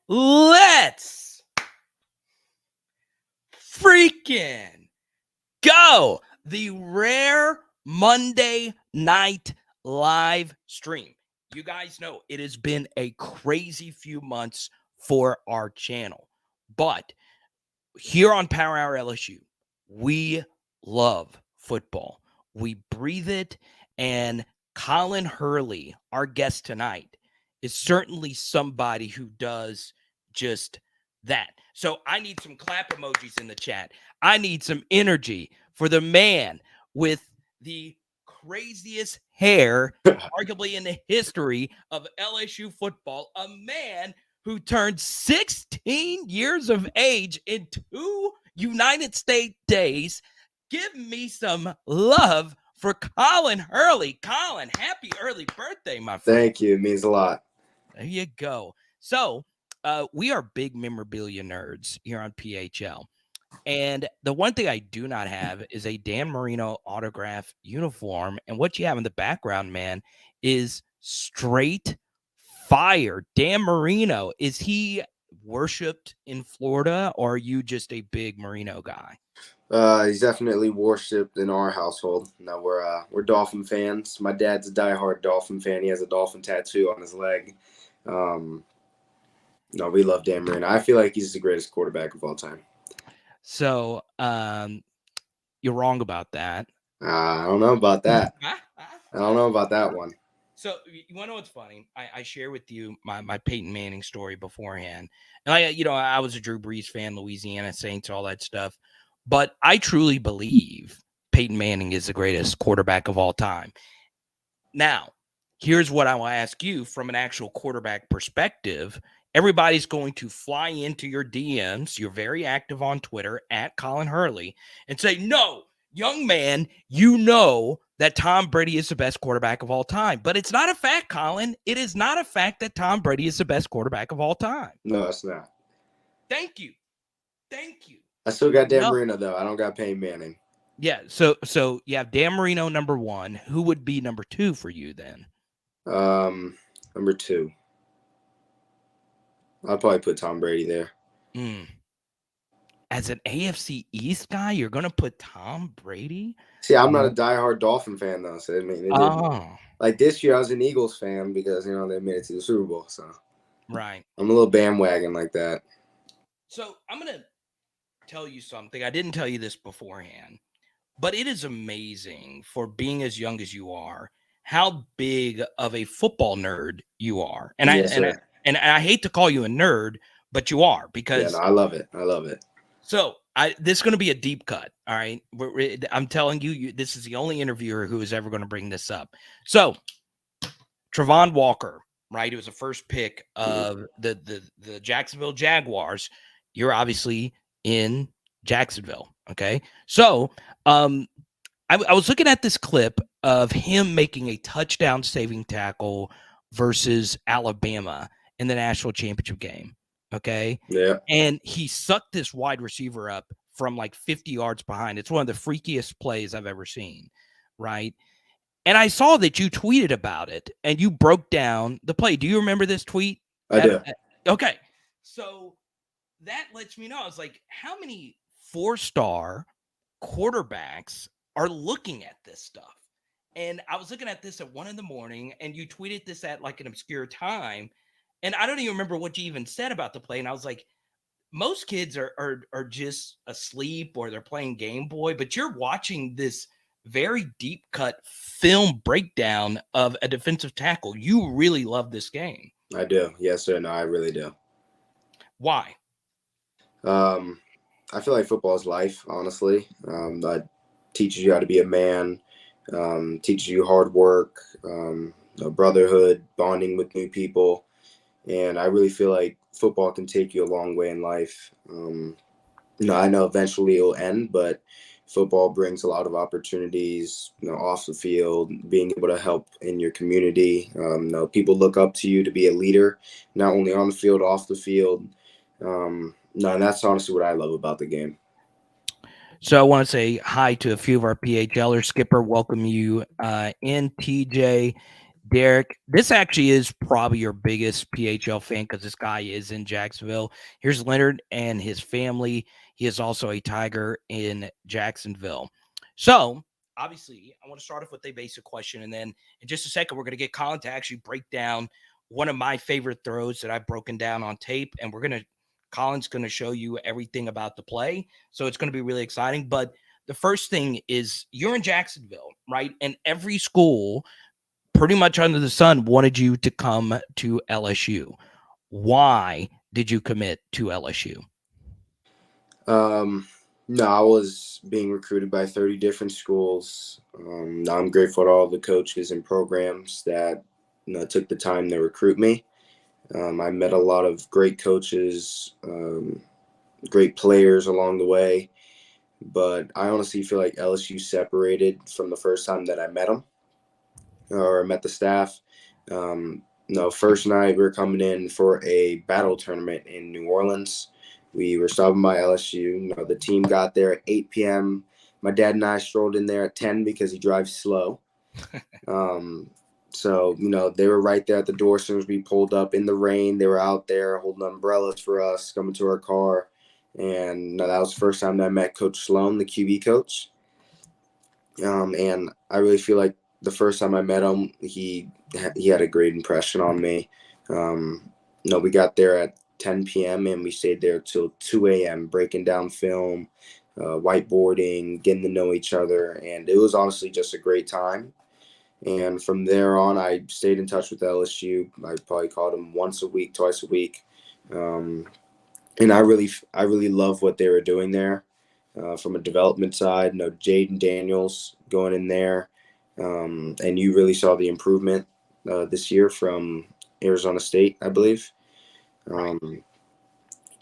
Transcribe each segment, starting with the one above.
Let's freaking go. The rare Monday night live stream. You guys know it has been a crazy few months for our channel, but here on Power Hour LSU, we love football. We breathe it, and Colin Hurley, our guest tonight, is certainly somebody who does just that. So I need some clap emojis in the chat. I need some energy for the man with the craziest hair, arguably in the history of LSU football, a man who turned 16 years of age in 2 United States days. Give me some love for Colin Hurley. Colin, happy early birthday, my friend. Thank you. It means a lot. There you go. So we are big memorabilia nerds here on PHL. And the one thing I do not have is a Dan Marino autograph uniform. And what you have in the background, man, is straight fire. Dan Marino, is he worshipped in Florida, or are you just a big Marino guy? He's definitely worshipped in our household. No, we're Dolphin fans. My dad's a diehard Dolphin fan. He has a Dolphin tattoo on his leg. No, we love Dan Marino. I feel like he's the greatest quarterback of all time. So you're wrong about that. I don't know about that. I don't know about that one. So you want to know what's funny? I share with you my Peyton Manning story beforehand. And I was a Drew Brees fan, Louisiana Saints, all that stuff. But I truly believe Peyton Manning is the greatest quarterback of all time. Now, here's what I will ask you from an actual quarterback perspective. Everybody's going to fly into your DMs. You're very active on Twitter at Colin Hurley and say, no, young man, you know that Tom Brady is the best quarterback of all time. But it's not a fact, Colin. It is not a fact that Tom Brady is the best quarterback of all time. No, it's not. Thank you. Thank you. I still got Dan Marino, though. I don't got Peyton Manning. Yeah, so you have Dan Marino number one. Who would be number two for you then? Number two. I'll probably put Tom Brady there. As an AFC East guy, you're going to put Tom Brady? See, I'm not a diehard Dolphin fan, though. So like this year, I was an Eagles fan because, they made it to the Super Bowl. So right. I'm a little bandwagon like that. So I'm going to tell you something. I didn't tell you this beforehand, but it is amazing for being as young as you are, how big of a football nerd you are. And I hate to call you a nerd, but you are, because I love it. I love it. So this is going to be a deep cut. All right. I'm telling you, this is the only interviewer who is ever going to bring this up. So Travon Walker, right? It was the first pick of the Jacksonville Jaguars. You're obviously in Jacksonville. Okay. So I was looking at this clip of him making a touchdown saving tackle versus Alabama in the national championship game. Okay. Yeah. And he sucked this wide receiver up from like 50 yards behind. It's one of the freakiest plays I've ever seen. Right. And I saw that you tweeted about it and you broke down the play. Do you remember this tweet? I do. Okay. So that lets me know. I was like, how many 4-star quarterbacks are looking at this stuff? And I was looking at this at 1 a.m. and you tweeted this at like an obscure time. And I don't even remember what you even said about the play. And I was like, most kids are just asleep or they're playing Game Boy, but you're watching this very deep cut film breakdown of a defensive tackle. You really love this game. I do. Yes, sir. No, I really do. Why? I feel like football is life, honestly. That teaches you how to be a man, teaches you hard work, brotherhood, bonding with new people. And I really feel like football can take you a long way in life. I know eventually it'll end, but football brings a lot of opportunities, off the field, being able to help in your community. People look up to you to be a leader, not only on the field, off the field. And that's honestly what I love about the game. So I want to say hi to a few of our PHLers. Skipper, welcome you in. TJ, Derek, this actually is probably your biggest PHL fan because this guy is in Jacksonville. Here's Leonard and his family. He is also a Tiger in Jacksonville. So, obviously, I want to start off with a basic question. And then in just a second, we're going to get Colin to actually break down one of my favorite throws that I've broken down on tape. And Colin's going to show you everything about the play. So, it's going to be really exciting. But the first thing is you're in Jacksonville, right? And every school pretty much under the sun wanted you to come to LSU. Why did you commit to LSU? No, I was being recruited by 30 different schools. I'm grateful to all the coaches and programs that took the time to recruit me. I met a lot of great coaches, great players along the way, but I honestly feel like LSU separated from the first time that I met them or met the staff. First night we were coming in for a battle tournament in New Orleans. We were stopping by LSU. The team got there at 8 p.m. My dad and I strolled in there at 10 because he drives slow. So, they were right there at the door as soon as we pulled up in the rain. They were out there holding umbrellas for us, coming to our car. And that was the first time that I met Coach Sloan, the QB coach. And I really feel like the first time I met him, he had a great impression on me. We got there at 10 p.m. and we stayed there till 2 a.m. breaking down film, whiteboarding, getting to know each other. And it was honestly just a great time. And from there on, I stayed in touch with LSU. I probably called them once a week, twice a week. And I really love what they were doing there. From a development side, Jaden Daniels going in there. And you really saw the improvement this year from Arizona State, I believe.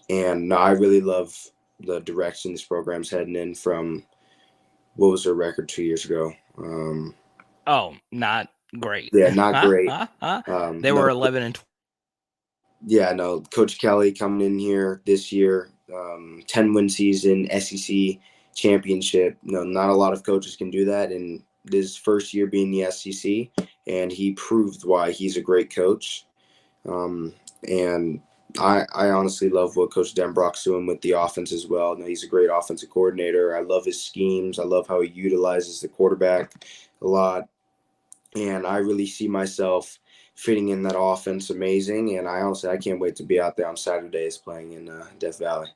And I really love the direction this program's heading in from what was their record 2 years ago. Not great. Yeah, not great. They were 11 and 12. Yeah, no, Coach Kelly coming in here this year, 10-win season, SEC championship. Not a lot of coaches can do that in this first year being the SEC, and he proved why he's a great coach. And I honestly love what Coach Denbrock's doing with the offense as well. He's a great offensive coordinator. I love his schemes. I love how he utilizes the quarterback a lot. And I really see myself fitting in that offense amazing. And I can't wait to be out there on Saturdays playing in Death Valley.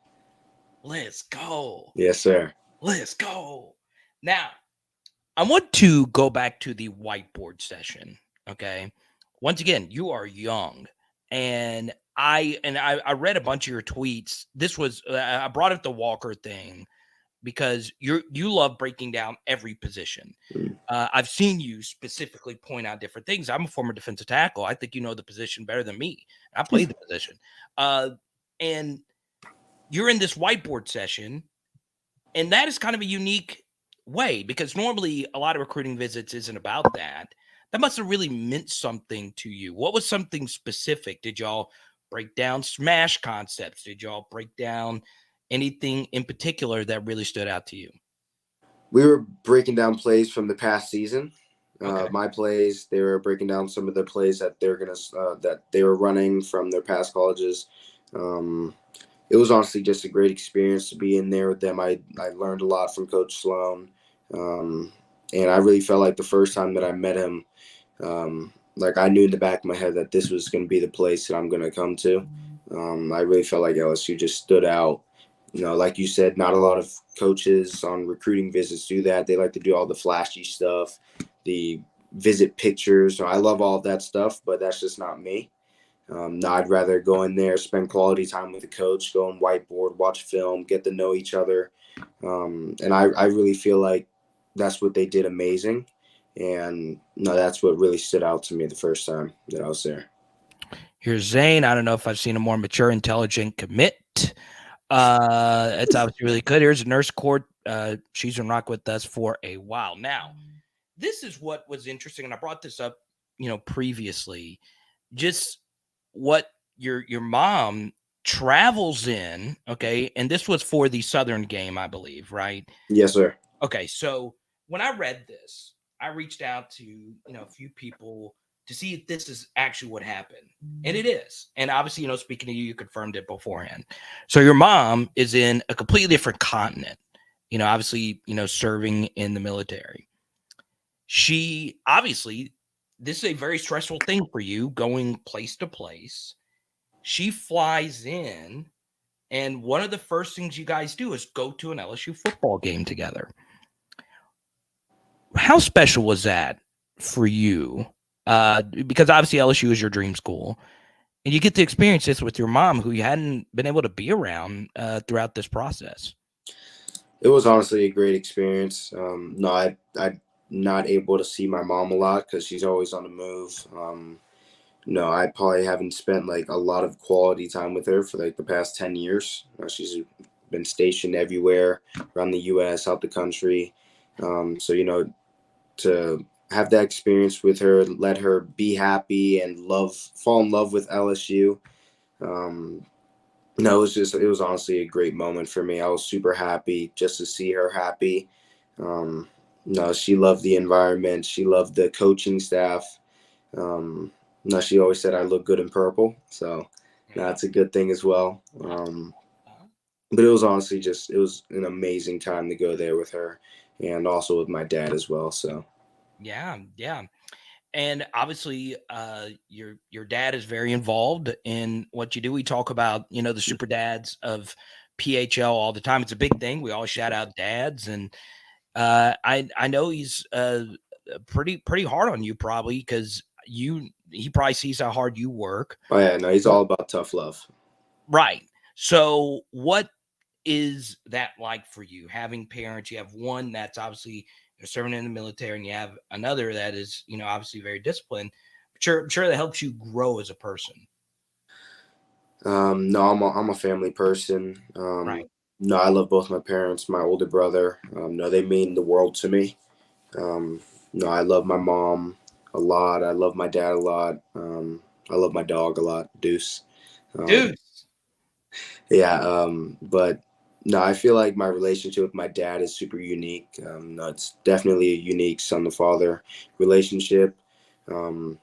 Let's go. Yes, sir. Let's go. Now, I want to go back to the whiteboard session. Okay. Once again, you are young. And I read a bunch of your tweets. This was I brought up the Walker thing because you love breaking down every position. I've seen you specifically point out different things. I'm a former defensive tackle. I think you know the position better than me. I played the position. And you're in this whiteboard session, and that is kind of a unique way because normally a lot of recruiting visits isn't about that. That must have really meant something to you. What was something specific? Did y'all break down smash concepts? Did y'all break down anything in particular that really stood out to you? We were breaking down plays from the past season. Okay. My plays, they were breaking down some of the plays that that they were running from their past colleges. It was honestly just a great experience to be in there with them. I learned a lot from Coach Sloan. And I really felt like the first time that I met him, like I knew in the back of my head that this was going to be the place that I'm going to come to. I really felt like LSU just stood out. Like you said, not a lot of coaches on recruiting visits do that. They like to do all the flashy stuff, the visit pictures. So I love all of that stuff, but that's just not me. No, I'd rather go in there, spend quality time with the coach, go on whiteboard, watch film, get to know each other. And I really feel like that's what they did amazing. And that's what really stood out to me the first time that I was there. Here's Zane. I don't know if I've seen a more mature, intelligent commit. It's obviously really good. Here's a nurse court. She's been rock with us for a while now. This is what was interesting, and I brought this up, previously. Just what your mom travels in, okay? And this was for the Southern game, I believe, right? Yes, sir. Okay, so when I read this, I reached out to a few people to see if this is actually what happened. And it is. And obviously, speaking to you, you confirmed it beforehand. So your mom is in a completely different continent, obviously, serving in the military. She obviously, this is a very stressful thing for you, going place to place. She flies in, and one of the first things you guys do is go to an LSU football game together. How special was that for you? Because obviously LSU is your dream school, and you get to experience this with your mom, who you hadn't been able to be around throughout this process. It was honestly a great experience. No, I'm not able to see my mom a lot because she's always on the move. No, I probably haven't spent like a lot of quality time with her for like the past 10 years. She's been stationed everywhere around the U.S., out the country. So, to have that experience with her, let her be happy and fall in love with LSU. No, it was honestly a great moment for me. I was super happy just to see her happy. No, she loved the environment. She loved the coaching staff. No, she always said I look good in purple. So that's a good thing as well. But it was honestly it was an amazing time to go there with her and also with my dad as well. So. Yeah. And obviously, your dad is very involved in what you do. We talk about, the super dads of PHL all the time. It's a big thing. We always shout out dads, and I know he's pretty hard on you, probably, because he probably sees how hard you work. Oh yeah, no, he's all about tough love. Right. So what is that like for you, having parents? You have one that's obviously serving in the military, and you have another that is, obviously very disciplined. I'm sure that helps you grow as a person. No, I'm a family person. Right. No, I love both my parents, my older brother. No, they mean the world to me. No, I love my mom a lot. I love my dad a lot. I love my dog a lot, Duce. Duce. Yeah, but no, I feel like my relationship with my dad is super unique. No, it's definitely a unique son to father relationship. No,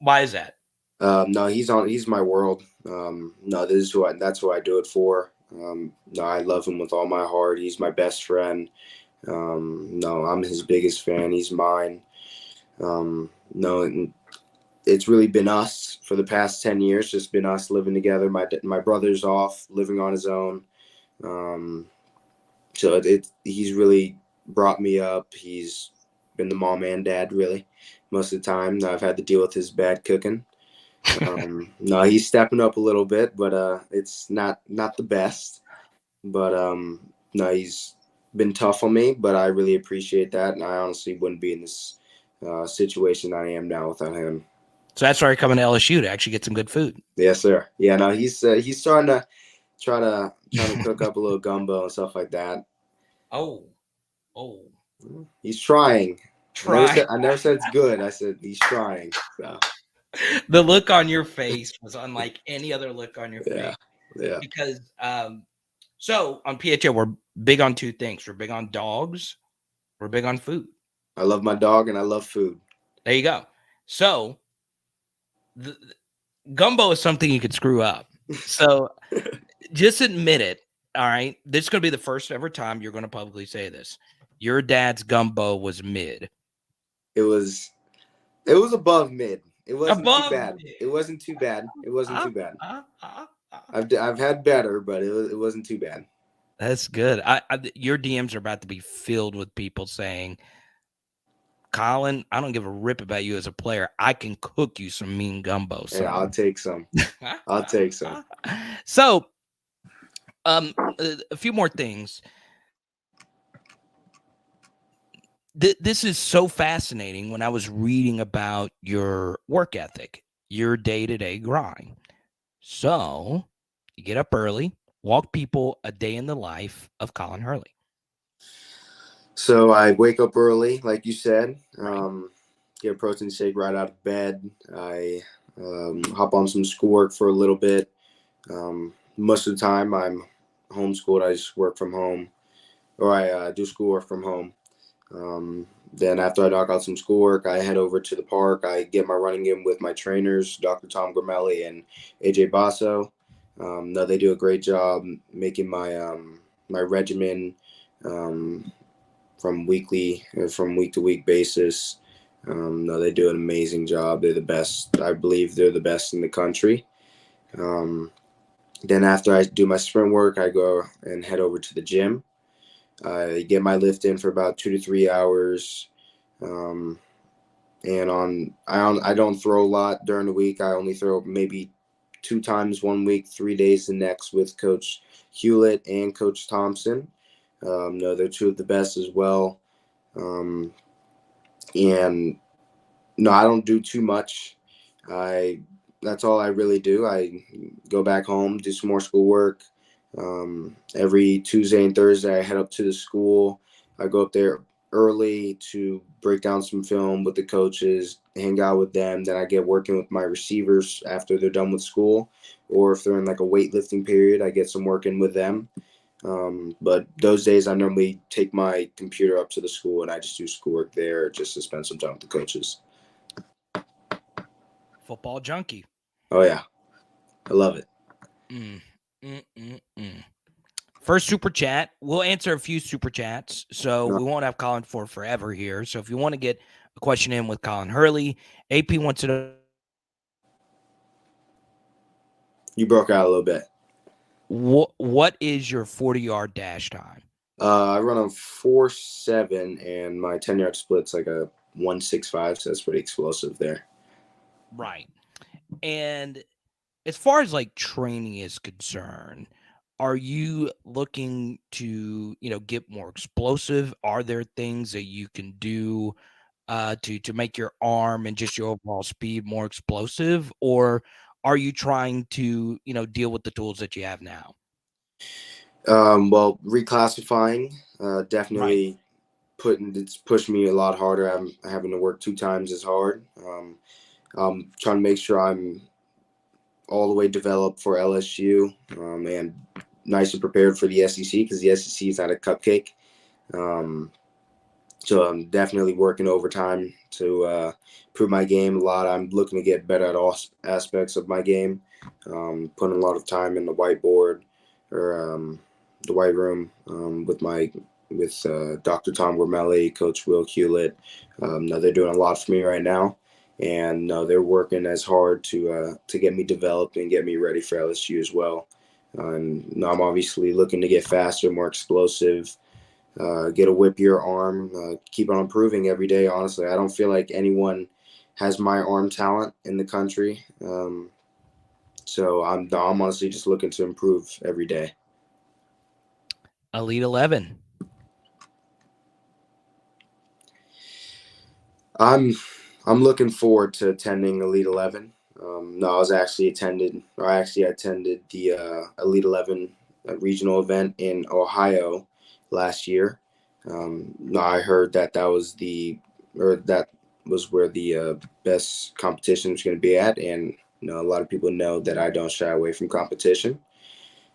Why is that? No, he's my world. No, that's who I do it for. No, I love him with all my heart. He's my best friend. No, I'm his biggest fan. He's mine. No, and it's really been us for the past 10 years, just been us living together. My brother's off living on his own. So he's really brought me up. He's been the mom and dad really most of the time. I've had to deal with his bad cooking. No, he's stepping up a little bit, but it's not the best. But no, he's been tough on me, but I really appreciate that, and I honestly wouldn't be in this situation I am now without him. So that's why you're coming to LSU, to actually get some good food. Yes, sir. Yeah, no, he's starting to trying to cook up a little gumbo and stuff like that. Oh, he's trying. Try. I never said it's good. I said he's trying. So. The look on your face was unlike any other look on your face. Yeah. Because so on PHL, we're big on two things. We're big on dogs. We're big on food. I love my dog and I love food. There you go. So the gumbo is something you could screw up. So just admit it. All right. This is going to be the first ever time you're going to publicly say this. Your dad's gumbo was mid. It was above mid. It wasn't Above too bad. mid. It wasn't too bad. It wasn't too bad. I've I've had better, but it wasn't too bad. That's good. Your DMs are about to be filled with people saying, Colin, I don't give a rip about you as a player. I can cook you some mean gumbo. So. Yeah, I'll take some. I'll take some. So, a few more things. This is so fascinating. When I was reading about your work ethic, your day-to-day grind. So, you get up early, walk people a day in the life of Colin Hurley. So I wake up early, like you said. Get a protein shake right out of bed. I hop on some schoolwork for a little bit. Most of the time I'm homeschooled. I just work from home, or I do schoolwork from home. Then after I knock out some schoolwork, I head over to the park. I get my running in with my trainers, Dr. Tom Gramelli and AJ Basso. No, they do a great job making my regimen um, from week to week basis. No, they do an amazing job. They're the best. I believe they're the best in the country. Um, then after I do my sprint work, I go and head over to the gym. I get my lift in for about 2 to 3 hours. Um, and I don't throw a lot during the week. I only throw maybe 2 times one week, 3 days the next with Coach Hewlett and Coach Thompson. No, they're two of the best as well. Um, and no, I don't do too much. I That's all I really do. I go back home, do some more schoolwork. Every Tuesday and Thursday, I head up to the school. I go up there early to break down some film with the coaches, hang out with them. Then I get working with my receivers after they're done with school, or if they're in like a weightlifting period, I get some work in with them. But those days, I normally take my computer up to the school and I just do schoolwork there just to spend some time with the coaches. Football junkie. Oh, yeah. I love it. Mm, mm, mm, mm. First super chat. We'll answer a few super chats, so we won't have Colin for forever here. So if you want to get a question in with Colin Hurley, AP wants to know. You broke out a little bit. What is your 40-yard dash time? I run on 4.7, and my 10-yard split's like a 1.65, so that's pretty explosive there. Right. And as far as like training is concerned, are you looking to, get more explosive? Are there things that you can do to make your arm and just your overall speed more explosive, or are you trying to, deal with the tools that you have now? Well, reclassifying Right. definitely it's pushed me a lot harder. I'm having to work 2 times as hard. I'm trying to make sure I'm all the way developed for LSU and nice and prepared for the SEC because the SEC is not a cupcake. Um, So I'm definitely working overtime to improve my game a lot. I'm looking to get better at all aspects of my game. Putting a lot of time in the whiteboard or the white room with Dr. Tom Wormelli, Coach Will Hewlett. No, they're doing a lot for me right now, and no, they're working as hard to get me developed and get me ready for LSU as well. No, I'm obviously looking to get faster, more explosive. Get a whippier arm, keep on improving every day. Honestly, I don't feel like anyone has my arm talent in the country. So I'm honestly just looking to improve every day. Elite 11. I'm I'm looking forward to attending Elite 11. No, I actually attended the Elite 11 regional event in Ohio last year. No, I heard that was where the best competition was going to be at, and a lot of people know that I don't shy away from competition.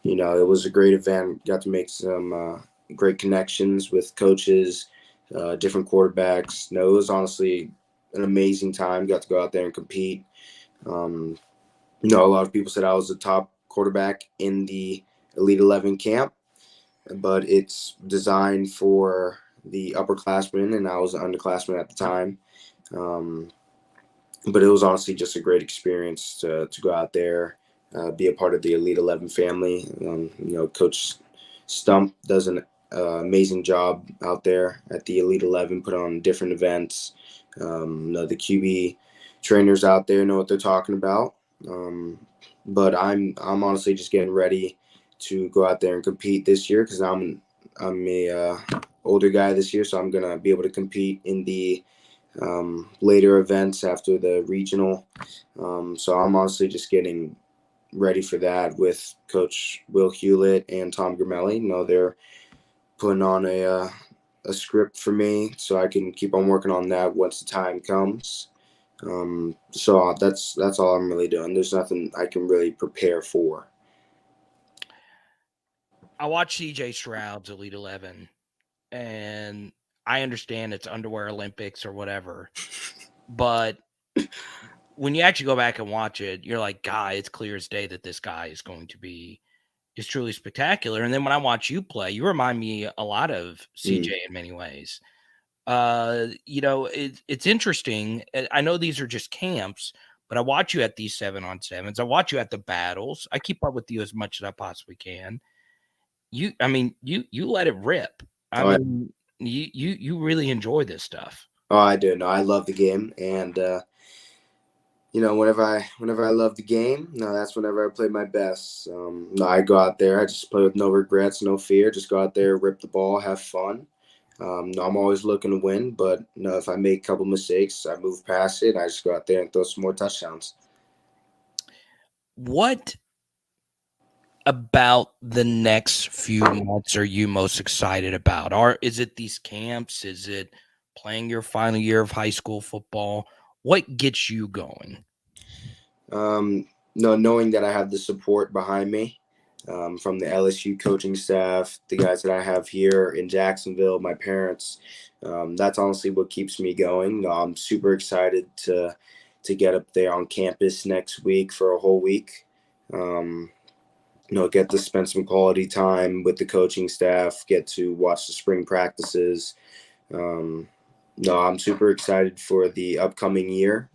It was a great event. Got to make some great connections with coaches, different quarterbacks. No, it was honestly an amazing time. Got to go out there and compete. Um, a lot of people said I was the top quarterback in the Elite 11 camp, but it's designed for the upperclassmen, and I was an underclassman at the time. Um, but it was honestly just a great experience to go out there, be a part of the Elite 11 family. Coach Stump does an amazing job out there at the Elite 11, put on different events. The QB trainers out there know what they're talking about. But I'm honestly just getting ready to go out there and compete this year because I'm a older guy this year, so I'm gonna be able to compete in the later events after the regional. So I'm honestly just getting ready for that with Coach Will Hewlett and Tom Gramelli. They're putting on a script for me so I can keep on working on that once the time comes. So that's all I'm really doing. There's nothing I can really prepare for. I watched CJ Stroud's Elite 11, and I understand it's underwear Olympics or whatever, but when you actually go back and watch it, you're like, God, it's clear as day that this guy is going to be is truly spectacular. And then when I watch you play, you remind me a lot of CJ in many ways. It's interesting. I know these are just camps, but I watch you at these 7-on-7s. I watch you at the battles. I keep up with you as much as I possibly can. You let it rip. I mean, you really enjoy this stuff. Oh, I do. No, I love the game, and whenever I love the game, that's whenever I play my best. No, I go out there. I just play with no regrets, no fear. Just go out there, rip the ball, have fun. No, I'm always looking to win, but if I make a couple mistakes, I move past it. I just go out there and throw some more touchdowns. What about the next few months are you most excited about? Or is it these camps? Is it playing your final year of high school football? What gets you going? No, knowing that I have the support behind me from the LSU coaching staff, the guys that I have here in Jacksonville, my parents, that's honestly what keeps me going. I'm super excited to get up there on campus next week for a whole week. Get to spend some quality time with the coaching staff, get to watch the spring practices. I'm super excited for the upcoming year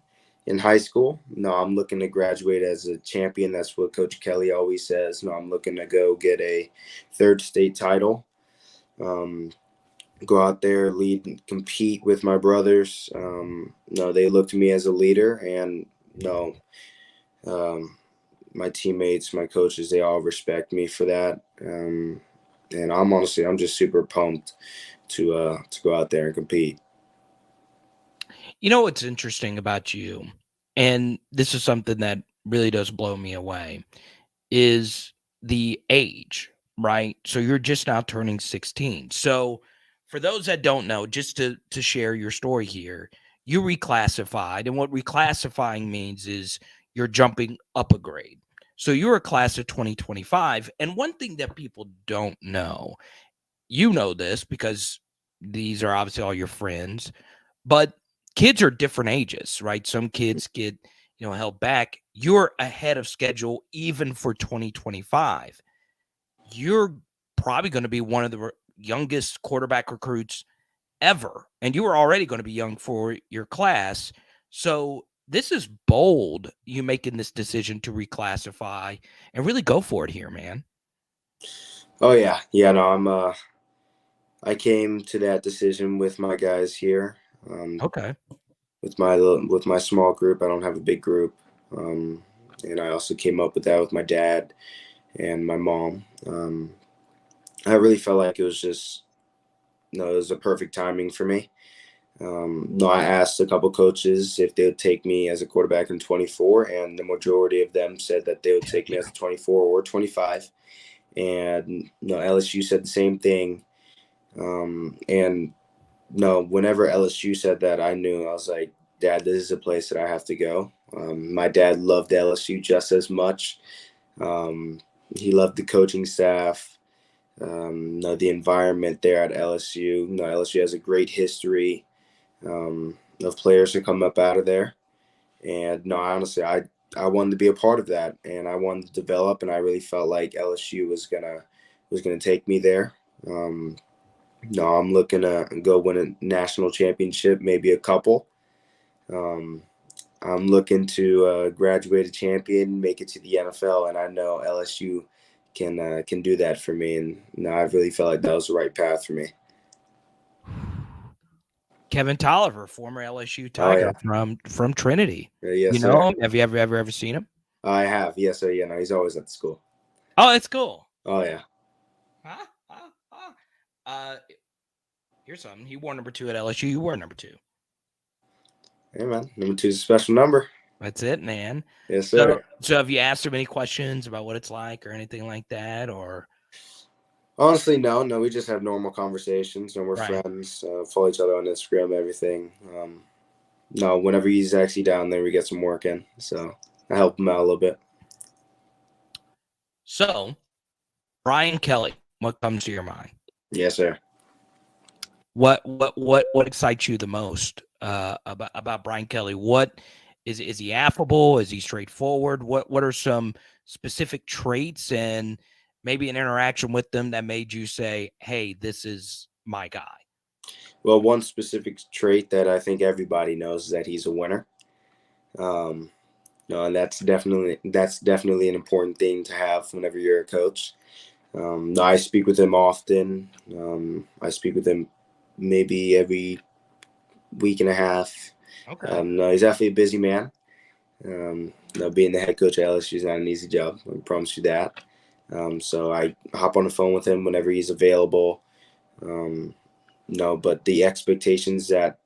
in high school. I'm looking to graduate as a champion. That's what Coach Kelly always says. I'm looking to go get a third state title. Go out there, lead, and compete with my brothers. They look to me as a leader, and my teammates, my coaches, they all respect me for that. And I'm just super pumped to go out there and compete. You know what's interesting about you, and this is something that really does blow me away, is the age, right? So you're just now turning 16. So for those that don't know, just to share your story here, you reclassified, and what reclassifying means is you're jumping up a grade. So you're a class of 2025, and one thing that people don't know, you know this because these are obviously all your friends, but kids are different ages, right? Some kids get, held back. You're ahead of schedule even for 2025. You're probably going to be one of the youngest quarterback recruits ever, and you were already going to be young for your class. So this is bold, you making this decision to reclassify and really go for it here, man. Oh yeah. No, I came to that decision with my guys here. Okay. With my small group, I don't have a big group. And I also came up with that with my dad and my mom. I really felt like it was just, it was a perfect timing for me. I asked a couple coaches if they would take me as a quarterback in 24, and the majority of them said that they would take me as a 24 or 25. And LSU said the same thing. Whenever LSU said that, I knew. I was like, Dad, this is a place that I have to go. My dad loved LSU just as much. He loved the coaching staff. The environment there at LSU. LSU has a great history of players who come up out of there. And honestly, I wanted to be a part of that, and I wanted to develop, and I really felt like LSU was gonna take me there. I'm looking to go win a national championship, maybe a couple. I'm looking to graduate a champion, make it to the NFL, and I know LSU can do that for me. And I really felt like that was the right path for me. Kevin Tolliver, former LSU Oh Tiger yeah, from Trinity. yes You sir. know him? Have you ever seen him? I have, yes sir. Yeah, no, he's always at the school. Oh, that's cool. Oh yeah. Huh? Huh? Huh? Here's something. He wore number 2 at LSU. You wore number 2. Hey man, number 2 is a special number. That's it, man. Yes sir. So have you asked him any questions about what it's like or anything like that, or? Honestly, no. We just have normal conversations, and we're Right. friends. Follow each other on Instagram, everything. No, whenever he's actually down there, we get some work in. So I help him out a little bit. So, Brian Kelly, what comes to your mind? Yes, sir. What excites you the most about Brian Kelly? What is he affable? Is he straightforward? What are some specific traits and maybe an interaction with them that made you say, "Hey, this is my guy"? Well, one specific trait that I think everybody knows is that he's a winner. Um, no, and that's definitely an important thing to have whenever you're a coach. No, I speak with him often. I speak with him maybe every week and a half. Okay. No, he's definitely a busy man. Being the head coach at LSU is not an easy job. I promise you that. So I hop on the phone with him whenever he's available. Um, no, but the expectations that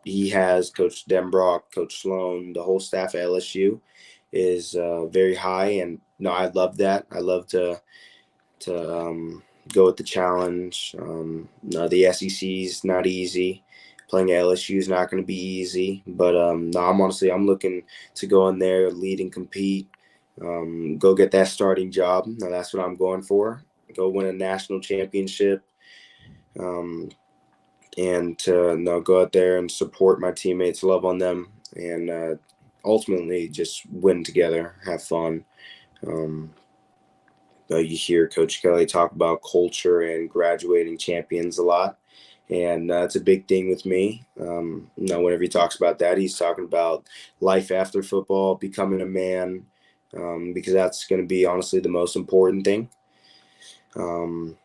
he has, Coach Denbrock, Coach Sloan, the whole staff at LSU, is very high, and no, I love that. I love to go with the challenge. No, the SEC is not easy. Playing at LSU is not going to be easy, but no, I'm looking to go in there, lead and compete, go get that starting job. Now that's what I'm going for. Go win a national championship, um, and to go out there and support my teammates, love on them, and ultimately just win together, have fun. Um, you hear Coach Kelly talk about culture and graduating champions a lot, and it's a big thing with me. Whenever he talks about that, he's talking about life after football, becoming a man, because that's going to be honestly the most important thing. Um,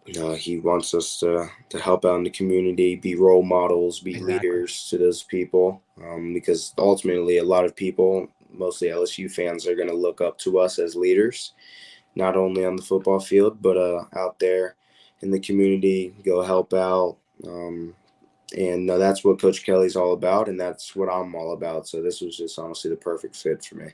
he wants us to help out in the community, be role models, be Exactly. leaders to those people, because ultimately a lot of people, mostly LSU fans, are going to look up to us as leaders, not only on the football field, but out there in the community, go help out. And that's what Coach Kelly's all about, and that's what I'm all about. So this was just honestly the perfect fit for me.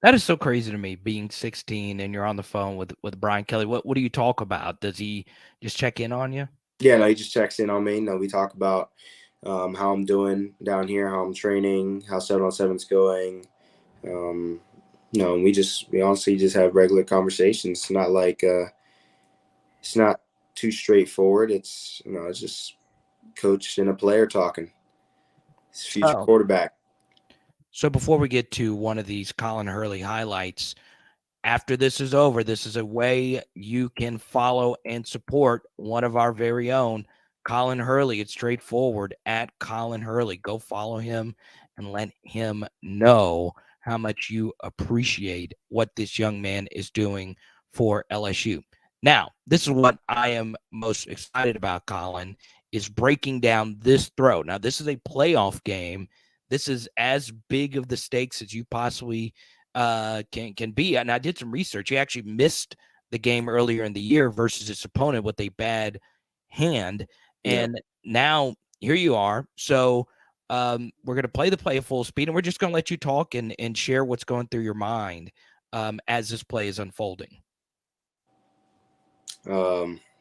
That is so crazy to me, being 16 and you're on the phone with Brian Kelly. What do you talk about? Does he just check in on you? Yeah, no, he just checks in on me. No, we talk about how I'm doing down here, how I'm training, how 7-on-7's going. Um, no, and we honestly just have regular conversations. It's not like it's not too straightforward. It's just coach and a player talking. It's future So, quarterback. so before we get to one of these Colin Hurley highlights, after this is over, this is a way you can follow and support one of our very own, Colin Hurley. It's straightforward at Colin Hurley. Go follow him and let him know how much you appreciate what this young man is doing for LSU. Now, this is what I am most excited about, Colin, is breaking down this throw. Now, this is a playoff game. This is as big of the stakes as you possibly can be. And I did some research. He actually missed the game earlier in the year versus his opponent with a bad hand, Yeah. and now here you are. So we're going to play the play at full speed, and we're just going to let you talk and share what's going through your mind as this play is unfolding.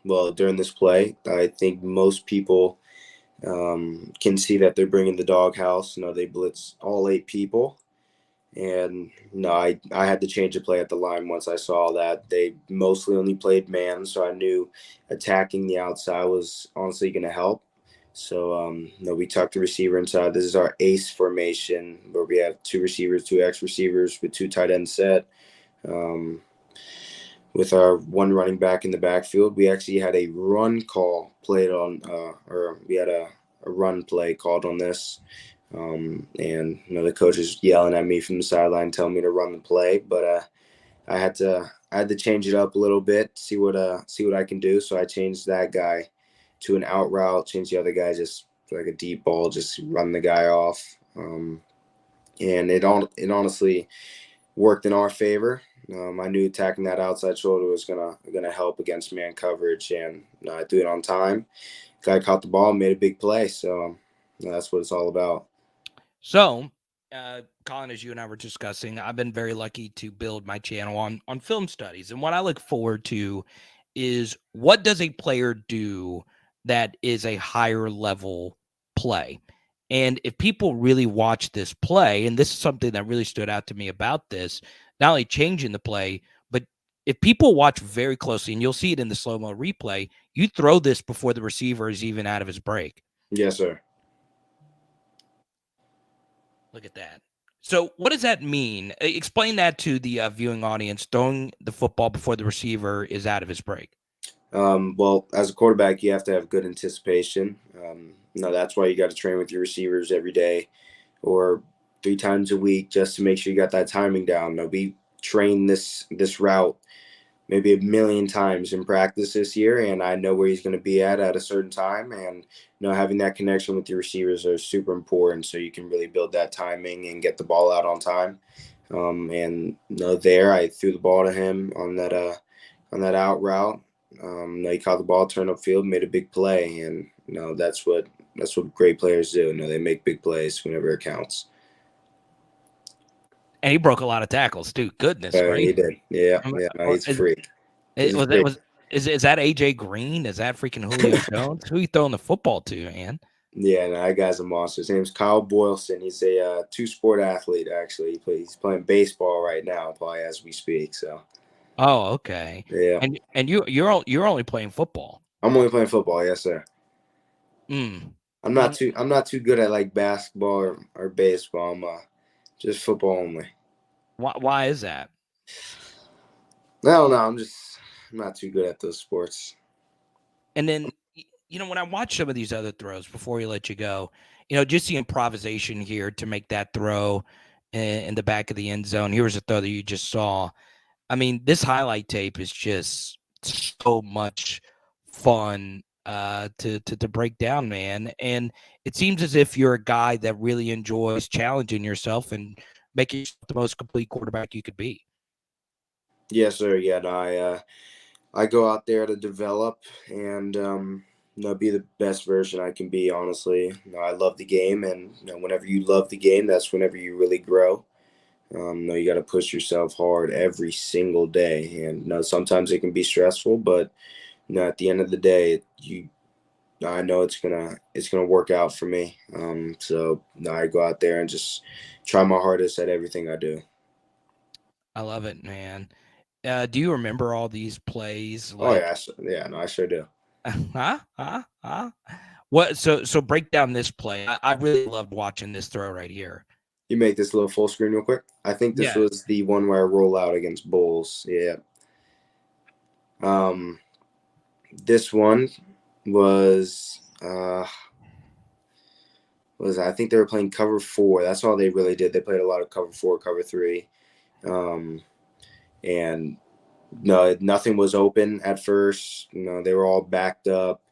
Well, during this play, I think most people can see that they're bringing the doghouse. They blitz all 8 people. And no, I had to change the play at the line once I saw that they mostly only played man, so I knew attacking the outside was honestly going to help. So we tucked the receiver inside. This is our ace formation where we have 2 receivers, 2 X receivers with 2 tight ends set. Um, with our 1 running back in the backfield, we actually had a run call played on, or we had a run play called on this. And the coach is yelling at me from the sideline, telling me to run the play, but I had to change it up a little bit, see what I can do. So I changed that guy to an out route, changed the other guy just like a deep ball, just run the guy off. And it honestly worked in our favor. I knew attacking that outside shoulder was gonna help against man coverage, and I threw it on time. Guy caught the ball, made a big play. So that's what it's all about. So, Colin, as you and I were discussing, I've been very lucky to build my channel on film studies, and what I look forward to is what does a player do that is a higher level play. And if people really watch this play, and this is something that really stood out to me about this, not only changing the play, but if people watch very closely, and you'll see it in the slow-mo replay, you throw this before the receiver is even out of his break. Yes, sir. Look at that. So what does that mean? Explain that to the viewing audience, throwing the football before the receiver is out of his break. Well, as a quarterback, you have to have good anticipation. That's why you got to train with your receivers every day or 3 times a week just to make sure you got that timing down. We trained this route maybe a million times in practice this year, and I know where he's going to be at a certain time. And having that connection with your receivers are super important, so you can really build that timing and get the ball out on time. There I threw the ball to him on that out route. He caught the ball, turned upfield, made a big play, and that's what great players do. They make big plays whenever it counts. And he broke a lot of tackles too. Goodness He gracious! did. Yeah. No, he's a freak. Is that AJ Green? Is that freaking Julio Jones? Who you throwing the football to, man? Yeah, no, that guy's a monster. His name's Kyle Boylston. He's a two-sport athlete, actually. He's playing baseball right now, probably as we speak. So. Oh, okay. Yeah. And you're only playing football. I'm only playing football, yes, sir. Mm. I'm not too good at like basketball or baseball. I'm just football only. Why is that? I don't know. I'm not too good at those sports. And then, when I watch some of these other throws before we let you go, just the improvisation here to make that throw in the back of the end zone. Here's a throw that you just saw. I mean, this highlight tape is just so much fun to break down, man. And it seems as if you're a guy that really enjoys challenging yourself and making yourself the most complete quarterback you could be. Yes, sir. Yeah, no, I go out there to develop and be the best version I can be. Honestly, I love the game, and whenever you love the game, that's whenever you really grow. You got to push yourself hard every single day, and sometimes it can be stressful, but at the end of the day, I know it's gonna work out for me. So I go out there and just try my hardest at everything I do. I love it, man. Do you remember all these plays? Oh Like, yeah, no, I sure do. What? So break down this play. I really loved watching this throw right here. You make this little full screen real quick. I think this Yeah. was the one where I roll out against Bulls. Yeah. This one was I think they were playing cover 4. That's all they really did. They played a lot of cover 4, cover 3, and no, nothing was open at first. They were all backed up.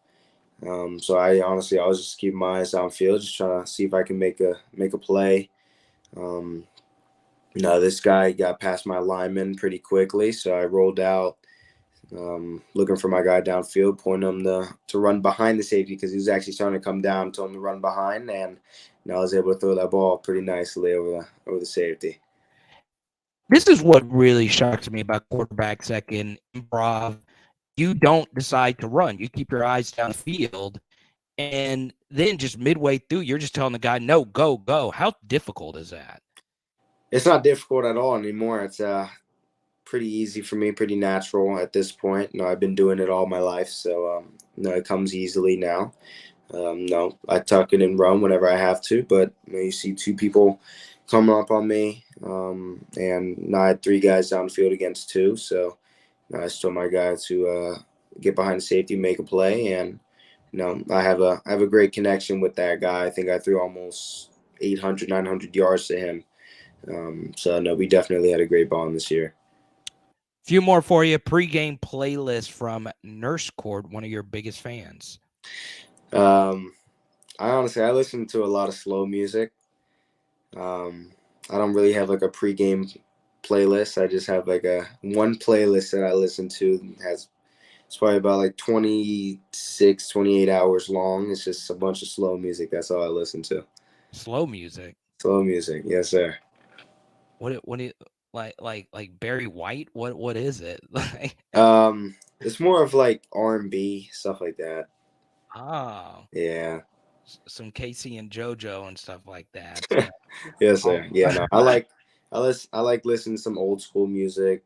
So I was just keeping my eyes downfield, just trying to see if I can make a play. This guy got past my lineman pretty quickly, so I rolled out, looking for my guy downfield, pointing him to run behind the safety because he was actually starting to come down, told him to run behind, and I was able to throw that ball pretty nicely over the safety. This is what really shocks me about quarterbacks that can improv. You don't decide to run. You keep your eyes downfield, and then just midway through, you're just telling the guy, "No, go, go." How difficult is that? It's not difficult at all anymore. It's pretty easy for me, pretty natural at this point. I've been doing it all my life, so it comes easily now. I tuck it and run whenever I have to, but you see 2 people coming up on me, and I had 3 guys downfield against 2, so I just told my guy to get behind the safety, make a play, and I have a great connection with that guy. I think I threw almost 800, 900 yards to him. So we definitely had a great bond this year. Few more for you. Pregame playlist from Nurse Court, one of your biggest fans. I listen to a lot of slow music. I don't really have like a pregame playlist. I just have like one playlist that I listen to. It's probably about like 26, 28 hours long. It's just a bunch of slow music. That's all I listen to. Slow music. Slow music, yes, sir. What do you like Barry White? What is it? It's more of like R&B stuff like that. Oh, Yeah. some Casey and JoJo and stuff like that. Yes, sir. Yeah, no, I I like listening to some old school music,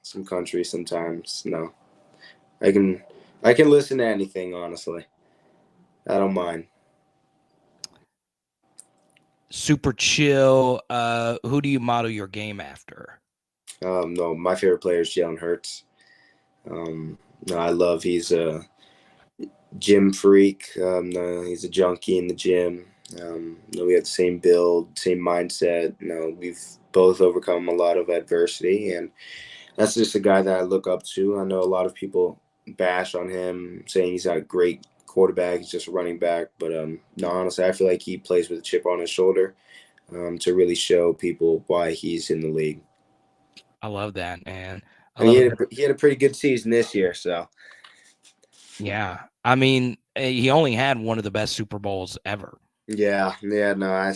some country sometimes. No, I can listen to anything, honestly. I don't mind. Super chill. Who do you model your game after? No, my favorite player is Jalen Hurts. No, I love he's a gym freak. No, he's a junkie in the gym. No, we have the same build, same mindset. No, we've both overcome a lot of adversity, and that's just a guy that I look up to. I know a lot of people bash on him, saying he's not a great quarterback. He's just a running back. But no, honestly, I feel like he plays with a chip on his shoulder to really show people why he's in the league. I love that, man. I And love it. he had a pretty good season this year. So Yeah. I mean, he only had one of the best Super Bowls ever. yeah, no,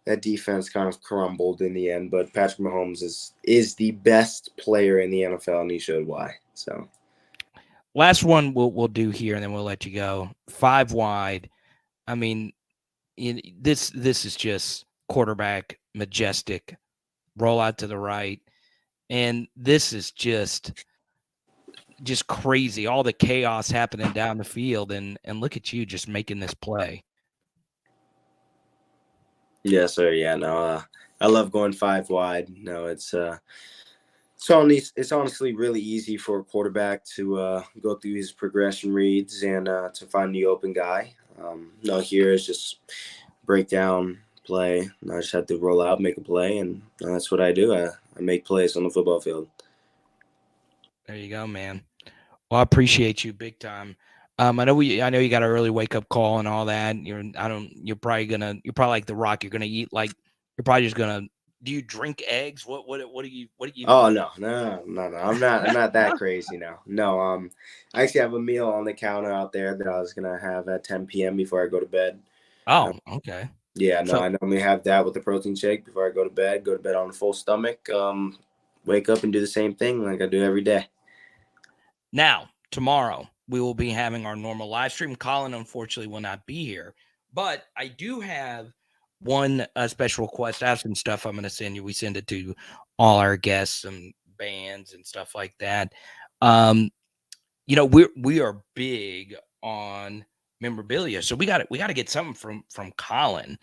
that defense kind of crumbled in the end. But Patrick Mahomes is the best player in the NFL, and he showed why. So Last one we'll do here, and then we'll let you go. 5 wide. I mean, this is just quarterback majestic, roll out to the right, and this is just crazy. All the chaos happening down the field, and look at you just making this play. yes, sir. Yeah, no, I love going 5 wide. No, it's honestly really easy for a quarterback to go through his progression reads and to find the open guy. No, here is just break down, play. I just have to roll out, make a play, and that's what I do. I make plays on the football field. There you go, man. Well, I appreciate you big time. I know you got an early wake up call and all that. You're probably like The Rock. You're you're probably just gonna. Do you drink eggs? What do you Oh do? no. I'm not that crazy now. No, I actually have a meal on the counter out there that I was gonna have at 10 p.m. before I go to bed. Oh, okay. Yeah, no, So I normally have that with the protein shake before I go to bed. Go to bed on a full stomach. Wake up and do the same thing like I do every day. now tomorrow we will be having our normal live stream. Colin unfortunately will not be here, but I do have one special request. I have some stuff I'm going to send you. We send it to all our guests and bands and stuff like that. Um, we are big on memorabilia, so we got to get something from Colin,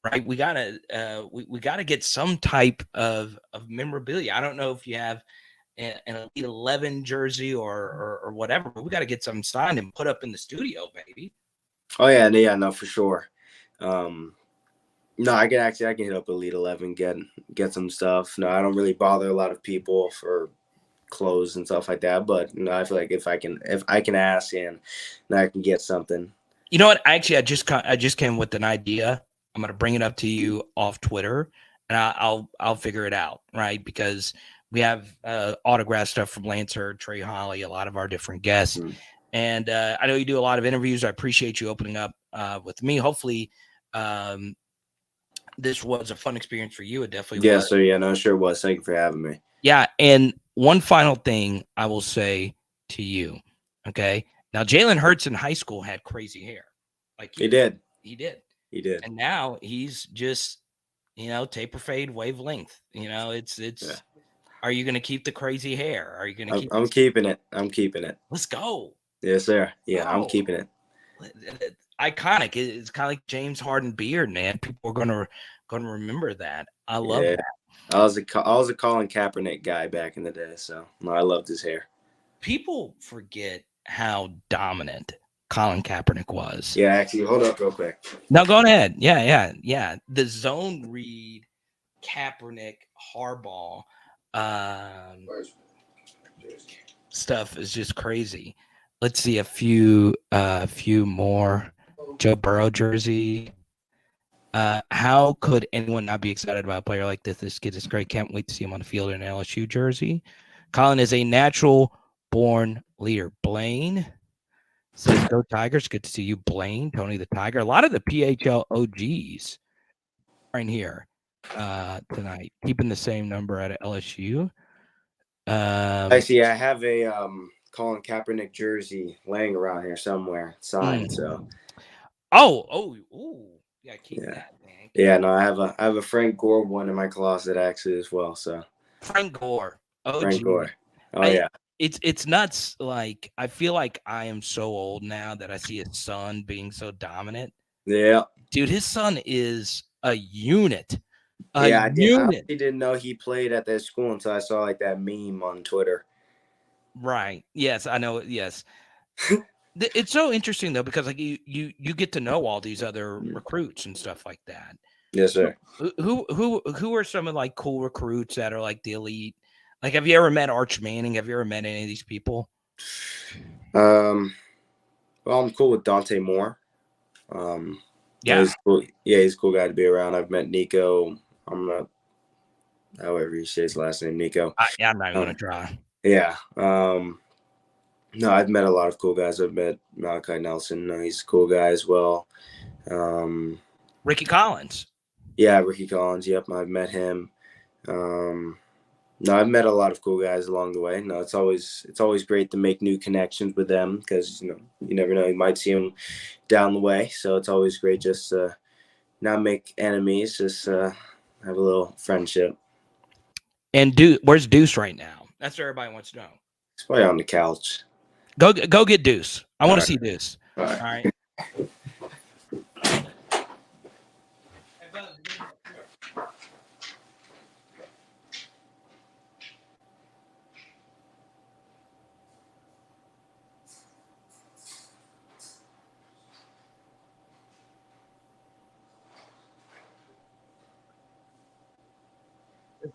right? We got to get some type of memorabilia. I don't know if you have an Elite 11 jersey or whatever, but we got to get something signed and put up in the studio, baby. Oh yeah, no, for sure. No, I can hit up Elite 11, get some stuff. No, I don't really bother a lot of people for clothes and stuff like that. But no, I feel like if I can ask and I can get something. You know what? Actually, I just came with an idea. I'm gonna bring it up to you off Twitter, and I'll figure it out, right? Because we have autograph stuff from Lancer, Trey Holly, a lot of our different guests, and I know you do a lot of interviews. I appreciate you opening up with me. Hopefully, this was a fun experience for you. It definitely was. So yeah, no, it sure was. Thank you for having me. Yeah, and one final thing I will say to you, okay? Now, Jalen Hurts in high school had crazy hair. Like He did. He did. He did. And now he's just, taper fade wavelength. It's Yeah. Are you going to keep the crazy hair? Are you going to keep I'm keeping it. I'm keeping it. Let's go. Yes, sir. Yeah, I'm keeping it. Iconic. It's kind of like James Harden beard, man. People are going to remember that. I love that. I was a Colin Kaepernick guy back in the day, so no, I loved his hair. People forget how dominant Colin Kaepernick was. Yeah, actually, hold up real quick. No, go ahead. Yeah. The zone read, Kaepernick, Harbaugh, stuff is just crazy. Let's see a few more. Joe Burrow jersey. How could anyone not be excited about a player like this? This kid is great. Can't wait to see him on the field in an LSU jersey. Colin is a natural born leader. Blaine says, "Go Tigers." Good to see you, Blaine. Tony the Tiger. A lot of the PHL OGs right here tonight, keeping the same number at LSU. Actually, I have a Colin Kaepernick jersey laying around here somewhere signed. So, oh, yeah, keep that, man. Yeah, no, I have a Frank Gore one in my closet actually as well. So Frank Gore. Oh, Frank gee. Gore. Oh yeah. It's nuts. Like, I feel like I am so old now that I see his son being so dominant. Yeah. Dude, his son is a unit. A Yeah, I did. I unit. actually didn't know he played at that school until I saw like that meme on Twitter. Right. Yes, I know. Yes. It's so interesting though, because like you get to know all these other recruits and stuff like that. Yes, sir. Who are some of like cool recruits that are like the elite? Like, have you ever met Arch Manning? Have you ever met any of these people? Well, I'm cool with Dante Moore. Yeah. He's cool. Yeah, he's a cool guy to be around. I've met Nico. I'm not, however you say his last name, Nico. Yeah, I'm not even gonna try. Yeah. No, I've met a lot of cool guys. I've met Malachi Nelson. He's a cool guy as well. Ricky Collins. Yeah, Ricky Collins. Yep, I've met him. No, I've met a lot of cool guys along the way. No, it's always great to make new connections with them because you never know, you might see them down the way. So it's always great just to not make enemies, just have a little friendship. And where's Duce right now? That's what everybody wants to know. He's probably on the couch. Go get Duce. I want to see All Duce. All right. All right.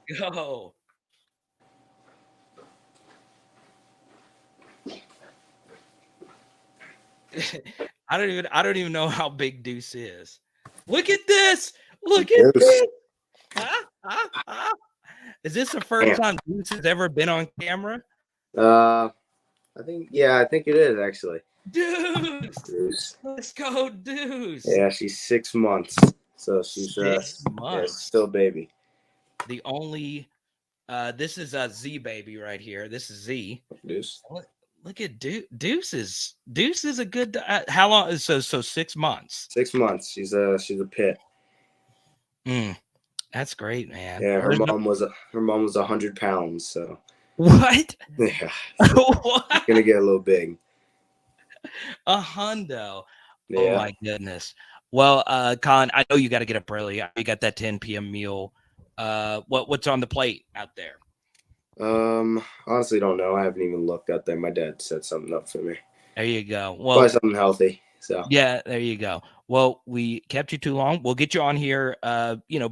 Let's go. I don't even know how big Duce is. Look at this. Look at this. Is this the first time Duce has ever been on camera? I think it is actually. Duce. Let's go, Duce. Yeah, she's 6 months. So she's 6 months. Yeah, still a baby. The only this is a Z baby right here. This is Z. Duce. Look at Duce is a good how long so 6 months. 6 months. She's a pit. That's great, man. Yeah, her mom was 100 pounds, so what? Yeah. What? It's gonna get a little big. A hundo. Yeah. Oh my goodness. Well, Colin, I know you got to get up early. You got that 10 p.m. meal. What's on the plate out there? Honestly, don't know. I haven't even looked out there. My dad set something up for me. There you go. Well, probably something healthy. So yeah, there you go. Well, we kept you too long. We'll get you on here,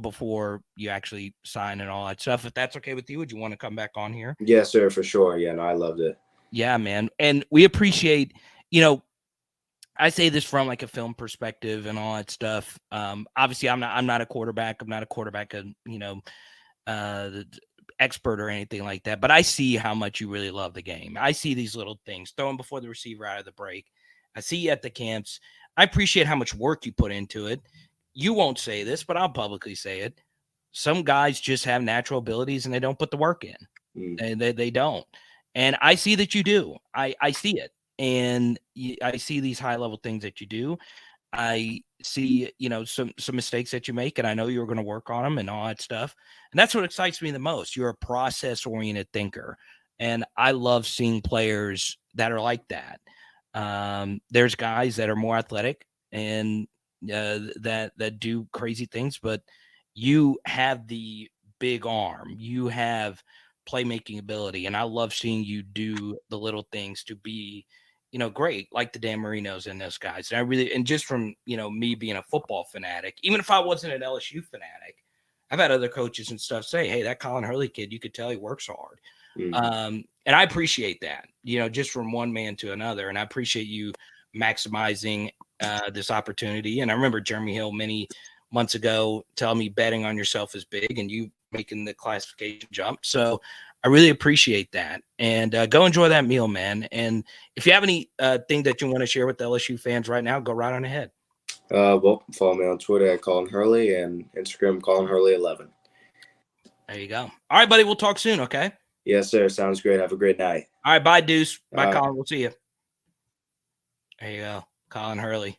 before you actually sign and all that stuff. If that's okay with you, would you want to come back on here? Yes, sir, for sure. Yeah, no, I loved it. Yeah, man. And we appreciate, I say this from like a film perspective and all that stuff. Obviously I'm not a quarterback. I'm not a quarterback, expert or anything like that, but I see how much you really love the game. I see these little things, throwing before the receiver out of the break. I see you at the camps. I appreciate how much work you put into it. You won't say this, but I'll publicly say it. Some guys just have natural abilities and they don't put the work in. They don't. And I see that you do. I see it. And I see these high level things that you do. I see, some mistakes that you make, and I know you're going to work on them and all that stuff. And that's what excites me the most. You're a process oriented thinker. And I love seeing players that are like that. There's guys that are more athletic and that do crazy things, but you have the big arm. You have playmaking ability, and I love seeing you do the little things to be great, like the Dan Marinos and those guys. And just from me being a football fanatic, even if I wasn't an LSU fanatic, I've had other coaches and stuff say, hey, that Colin Hurley kid, you could tell he works hard. And I appreciate that, just from one man to another. And I appreciate you maximizing this opportunity. And I remember Jeremy Hill many months ago telling me betting on yourself is big, and you making the classification jump. So I really appreciate that. And go enjoy that meal, man. And if you have any thing that you want to share with the LSU fans right now, go right on ahead. Well, follow me on Twitter at Colin Hurley and Instagram Colin Hurley 11. There you go. All right, buddy. We'll talk soon. Okay. Yes, sir. Sounds great. Have a great night. All right. Bye, Duce. Bye, Colin. We'll see you. There you go. Colin Hurley.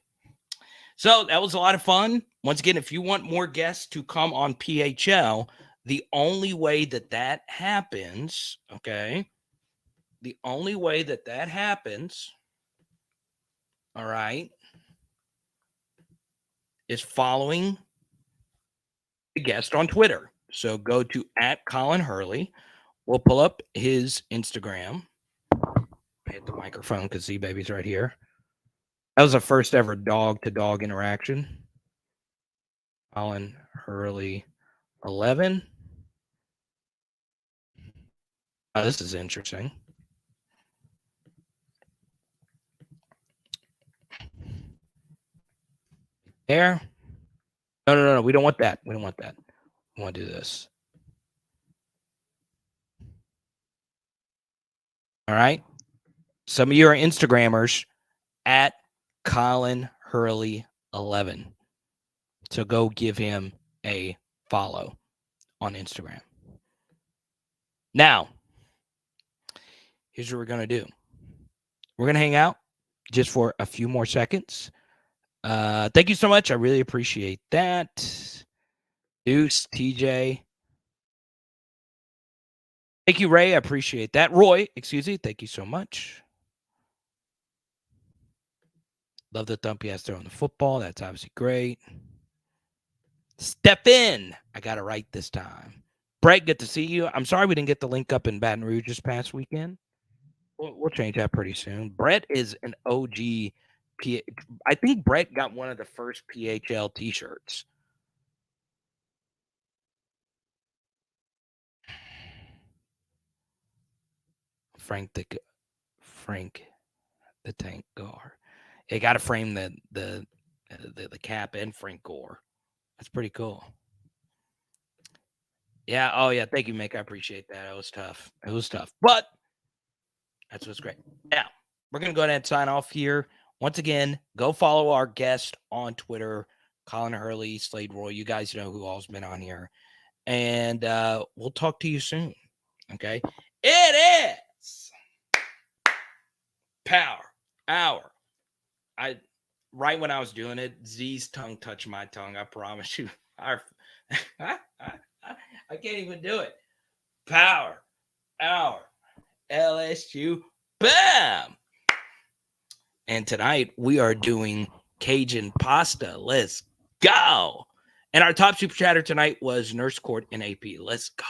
So that was a lot of fun. once again, if you want more guests to come on PHL, the only way that happens, okay, the only way that happens, all right, is following the guest on Twitter. So go to @Colin Hurley. We'll pull up his Instagram. Hit the microphone because Z-Baby's right here. That was the first ever dog-to-dog interaction. Colin Hurley 11. Oh, this is interesting. There. No. We don't want that. We don't want that. We want to do this. All right. Some of you are Instagrammers at Colin Hurley 11. So go give him a follow on Instagram. Now, here's what we're going to do. We're going to hang out just for a few more seconds. Thank you so much. I really appreciate that. Duce, TJ. Thank you, Ray. I appreciate that. Roy, excuse me. Thank you so much. Love the thump he has throwing the football. That's obviously great. Step in. I got it right this time. Brett, good to see you. I'm sorry we didn't get the link up in Baton Rouge this past weekend. We'll change that pretty soon. Brett is an OG. I think Brett got one of the first PHL t-shirts. Frank the Tank Gore. They got to frame the cap and Frank Gore. That's pretty cool. Yeah. Oh yeah. Thank you, Mick. I appreciate that. It was tough. But that's what's great. Now we're gonna go ahead and sign off here. Once again, go follow our guest on Twitter, Colin Hurley, Slade Roy. You guys know who all's been on here, and we'll talk to you soon. Okay. It is Power Hour. Right when I was doing it, Z's tongue touched my tongue. I promise you. I can't even do it. Power Hour. LSU. Bam. And tonight we are doing Cajun pasta. Let's go. And our top super chatter tonight was Nurse Court in AP. Let's go.